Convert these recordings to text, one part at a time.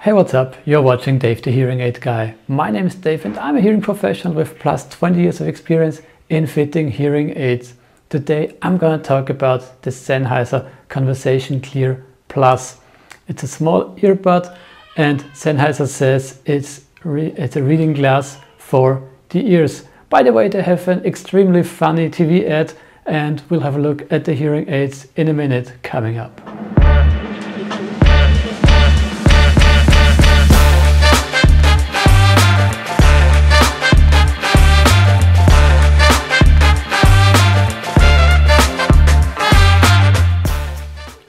Hey, what's up? You're watching Dave the Hearing Aid Guy. My name is Dave and I'm a hearing professional with plus 20 years of experience in fitting hearing aids. Today I'm going to talk about the Sennheiser Conversation Clear Plus. It's a small earbud and Sennheiser says it's a reading glass for the ears. By the way, they have an extremely funny TV ad and we'll have a look at the hearing aids in a minute coming up.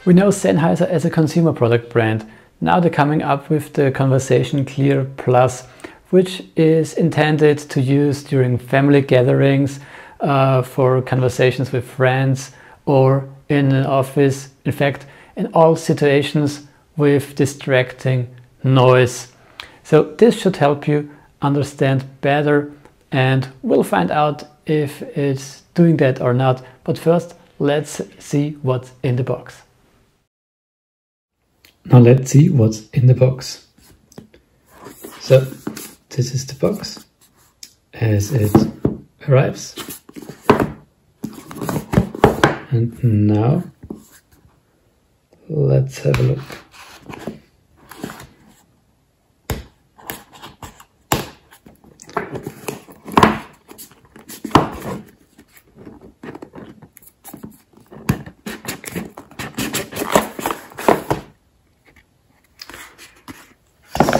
We know Sennheiser as a consumer product brand. Now they're coming up with the Conversation Clear Plus, which is intended to use during family gatherings, for conversations with friends or in an office. In fact, in all situations with distracting noise. So this should help you understand better, and we'll find out if it's doing that or not. But first, let's see what's in the box. Now let's see what's in the box. So this is the box as it arrives. And now let's have a look.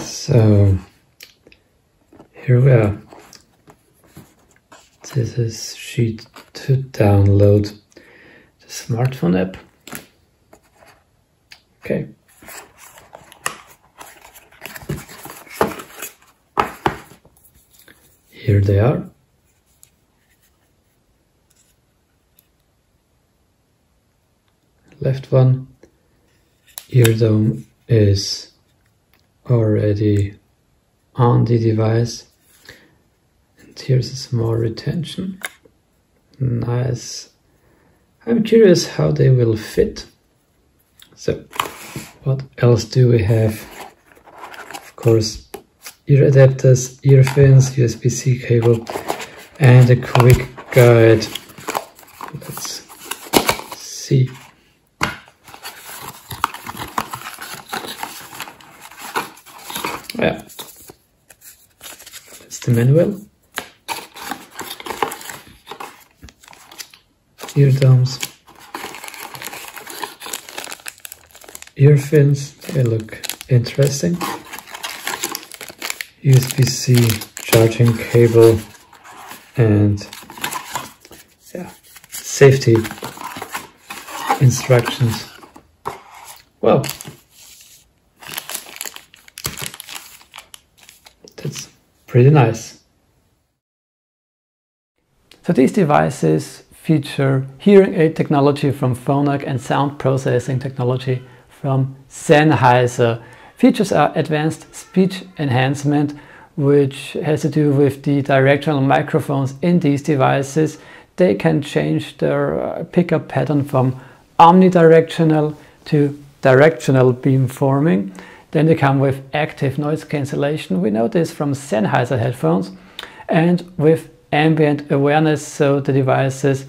So here we are. This is sheet to download the smartphone app. Okay. Here they are. Left one. Eardome is already on the device, and here's a small retention. Nice. I'm curious how they will fit. So what else do we have? Of course, ear adapters, ear fins, USB-C cable, and a quick guide. Let's see. Yeah, that's the manual. Eardomes, ear fins, they look interesting. USB-C charging cable, and yeah, safety instructions. Well, that's pretty nice. So these devices feature hearing aid technology from Phonak and sound processing technology from Sennheiser. Features are advanced speech enhancement, which has to do with the directional microphones in these devices. They can change their pickup pattern from omnidirectional to directional beamforming. Then they come with active noise cancellation. We know this from Sennheiser headphones, and with ambient awareness, so the devices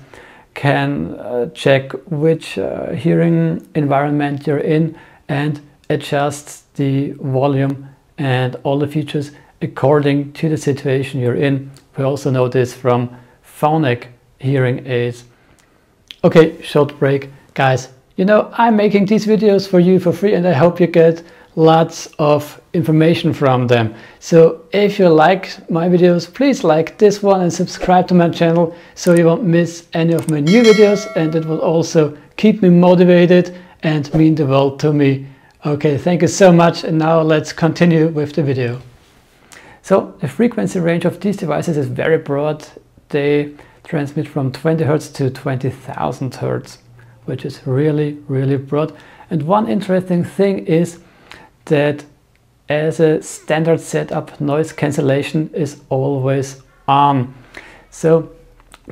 can check which hearing environment you're in and adjust the volume and all the features according to the situation you're in. We also know this from Phonak hearing aids. Okay, short break. Guys, you know, I'm making these videos for you for free and I hope you get lots of information from them. So if you like my videos, please like this one and subscribe to my channel so you won't miss any of my new videos, and it will also keep me motivated and mean the world to me. Okay, thank you so much, and now let's continue with the video. So the frequency range of these devices is very broad. They transmit from 20 Hz to 20,000 Hz, which is really, really broad. And one interesting thing is that as a standard setup, noise cancellation is always on. So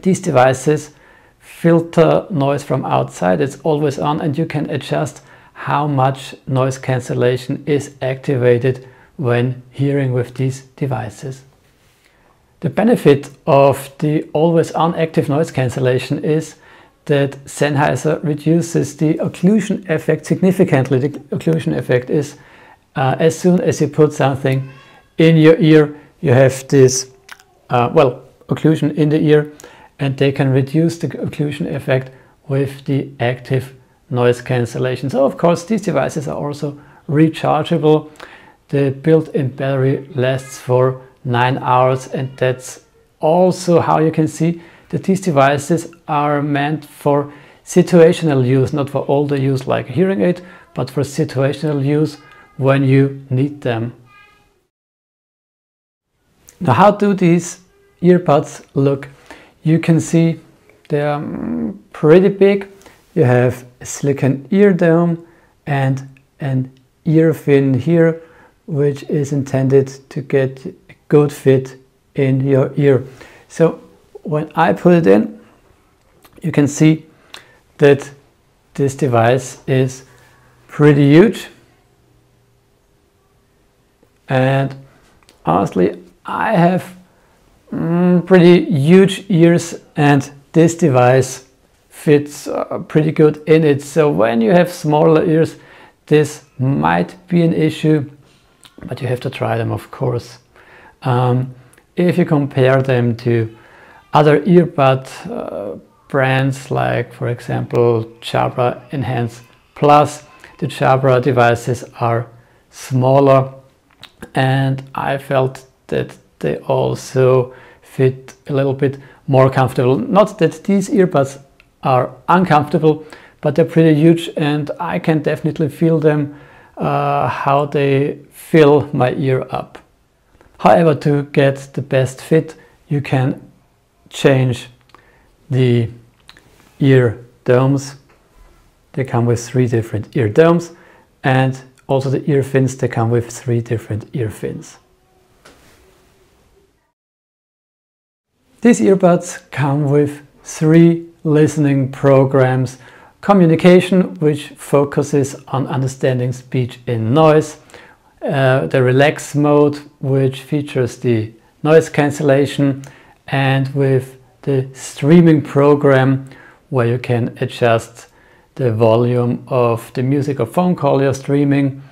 these devices filter noise from outside, it's always on, and you can adjust how much noise cancellation is activated when hearing with these devices. The benefit of the always-on active noise cancellation is that Sennheiser reduces the occlusion effect significantly. The occlusion effect is as soon as you put something in your ear, you have this occlusion in the ear, and they can reduce the occlusion effect with the active noise cancellation. So of course these devices are also rechargeable. The built-in battery lasts for 9 hours, and that's also how you can see that these devices are meant for situational use, not for all the use like a hearing aid, but for situational use when you need them. Now, how do these earbuds look? You can see they're pretty big. You have a silicone ear dome and an ear fin here, which is intended to get a good fit in your ear. So when I put it in, you can see that this device is pretty huge. And honestly, I have pretty huge ears, and this device fits pretty good in it. So when you have smaller ears, this might be an issue, but you have to try them, of course. If you compare them to other earbud brands, like for example Jabra Enhance Plus, the Jabra devices are smaller, and I felt that they also fit a little bit more comfortable. Not that these earbuds are uncomfortable, but they're pretty huge, and I can definitely feel them, how they fill my ear up. However, to get the best fit, you can change the ear domes. They come with 3 different ear domes, and also the ear fins, they come with 3 different ear fins. These earbuds come with 3 listening programs: communication, which focuses on understanding speech in noise, the relax mode, which features the noise cancellation, and with the streaming program, where you can adjust the volume of the music or phone call you're streaming,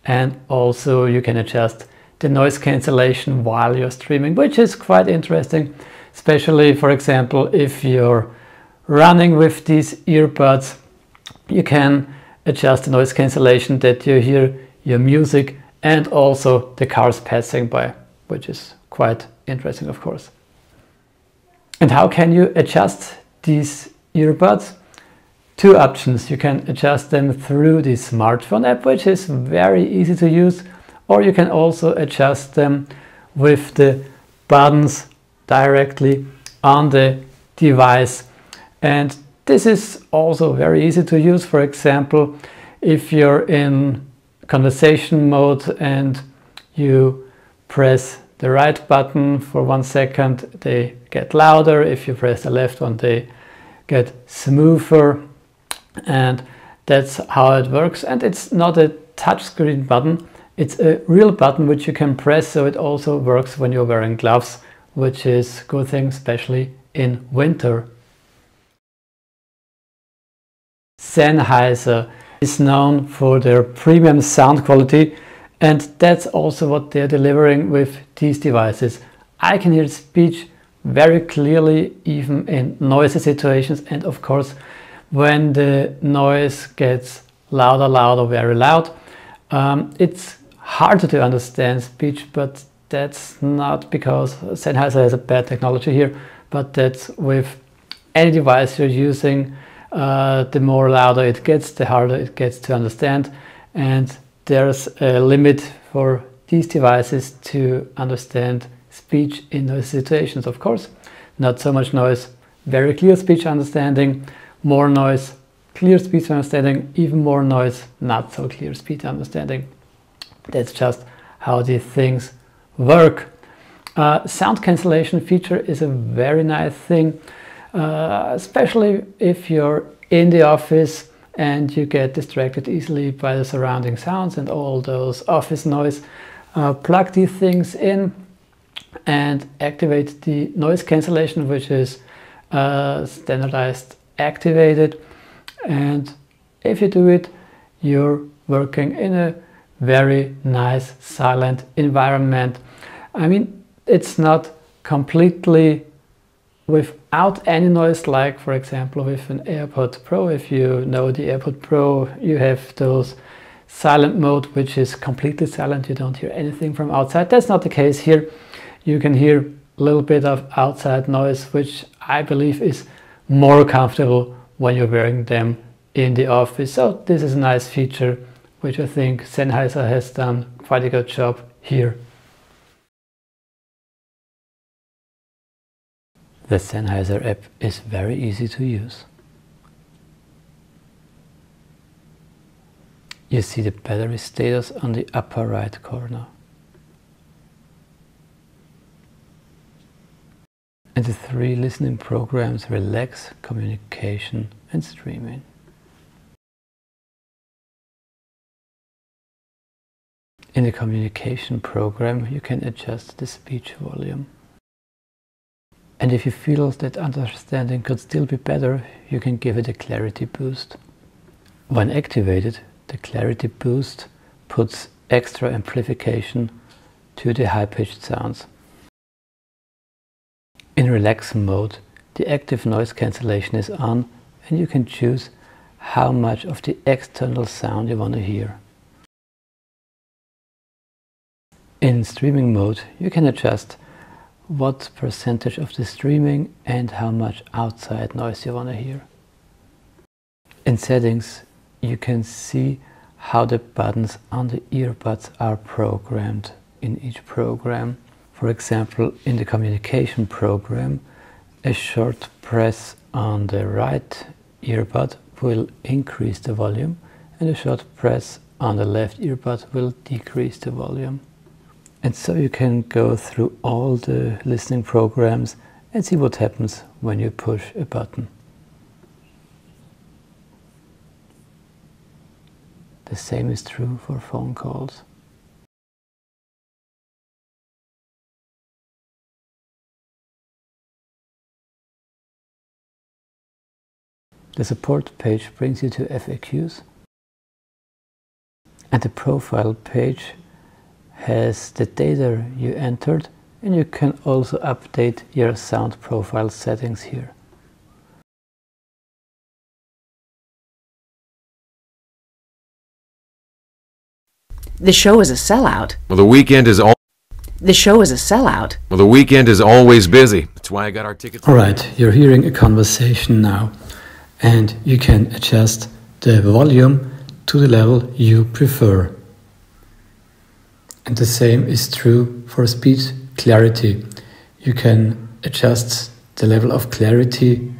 and also you can adjust the noise cancellation while you're streaming, which is quite interesting, especially, for example, if you're running with these earbuds. You can adjust the noise cancellation that you hear your music and also the cars passing by, which is quite interesting, of course. And how can you adjust these earbuds? 2 options. You can adjust them through the smartphone app, which is very easy to use, or you can also adjust them with the buttons directly on the device. And this is also very easy to use. For example, if you're in conversation mode and you press the right button for 1 second, they get louder. If you press the left one, they get smoother. And that's how it works. And it's not a touchscreen button, it's a real button which you can press, so it also works when you're wearing gloves, which is a good thing, especially in winter. Sennheiser is known for their premium sound quality, and that's also what they're delivering with these devices. I can hear speech very clearly even in noisy situations, and of course when the noise gets louder, very loud, it's harder to understand speech, but that's not because Sennheiser has a bad technology here, but that's with any device you're using. The more louder it gets, the harder it gets to understand, and there's a limit for these devices to understand speech in those situations. Of course, not so much noise, very clear speech understanding; more noise, clear speech understanding; even more noise, not so clear speech understanding. That's just how these things work. Sound cancellation feature is a very nice thing, especially if you're in the office and you get distracted easily by the surrounding sounds and all those office noise. Plug these things in and activate the noise cancellation, which is standardized activated. And if you do it, you're working in a very nice silent environment. I mean, it's not completely without any noise, like for example with an AirPod Pro. If you know the AirPod Pro, you have those silent mode, which is completely silent. You don't hear anything from outside. That's not the case here. You can hear a little bit of outside noise, which I believe is more comfortable when you're wearing them in the office. So this is a nice feature, which I think Sennheiser has done quite a good job here. The Sennheiser app is very easy to use. You see the battery status on the upper right corner. And the 3 listening programs: Relax, Communication and Streaming. In the Communication program, you can adjust the speech volume. And if you feel that understanding could still be better, you can give it a clarity boost. When activated, the clarity boost puts extra amplification to the high-pitched sounds. In relax mode, the active noise cancellation is on, and you can choose how much of the external sound you want to hear. In streaming mode, you can adjust what percentage of the streaming and how much outside noise you want to hear. In settings, you can see how the buttons on the earbuds are programmed in each program. For example, in the Communication program, a short press on the right earbud will increase the volume, and a short press on the left earbud will decrease the volume. And so you can go through all the listening programs and see what happens when you push a button. The same is true for phone calls. The support page brings you to FAQs, and the profile page has the data you entered, and you can also update your sound profile settings here. The show is a sellout. Well, the weekend is The show is a sellout. Well, the weekend is always busy. That's why I got our tickets. Alright, you're hearing a conversation now, and you can adjust the volume to the level you prefer. And the same is true for speech clarity. You can adjust the level of clarity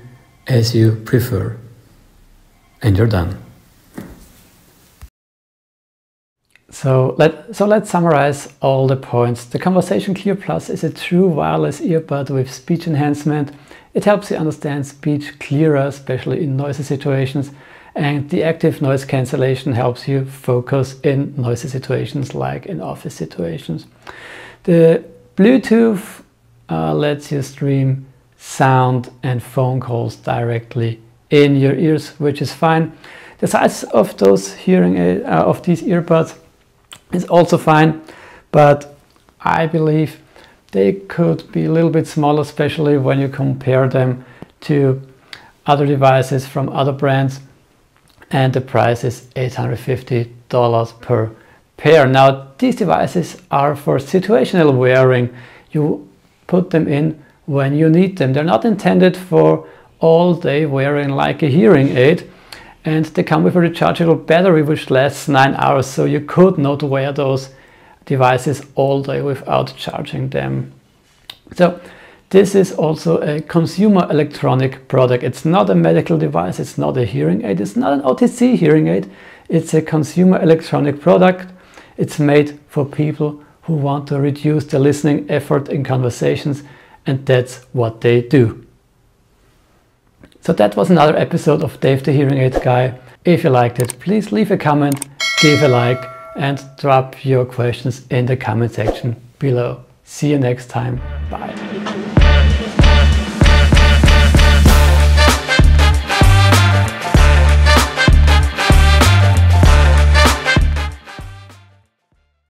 as you prefer. And you're done. So let's summarize all the points. The Conversation Clear Plus is a true wireless earbud with speech enhancement. It helps you understand speech clearer, especially in noisy situations. And the active noise cancellation helps you focus in noisy situations like in office situations. The Bluetooth lets you stream sound and phone calls directly in your ears, which is fine. The size of those of these earbuds is also fine, but I believe they could be a little bit smaller, especially when you compare them to other devices from other brands. And the price is $850 per pair. Now, these devices are for situational wearing. You put them in when you need them. They're not intended for all day wearing like a hearing aid. And they come with a rechargeable battery which lasts 9 hours. So you could not wear those devices all day without charging them. So this is also a consumer electronic product. It's not a medical device, it's not a hearing aid, it's not an OTC hearing aid. It's a consumer electronic product. It's made for people who want to reduce the listening effort in conversations, and that's what they do. So that was another episode of Dave the Hearing Aid Guy. If you liked it, please leave a comment, give a like, and drop your questions in the comment section below. See you next time. Bye.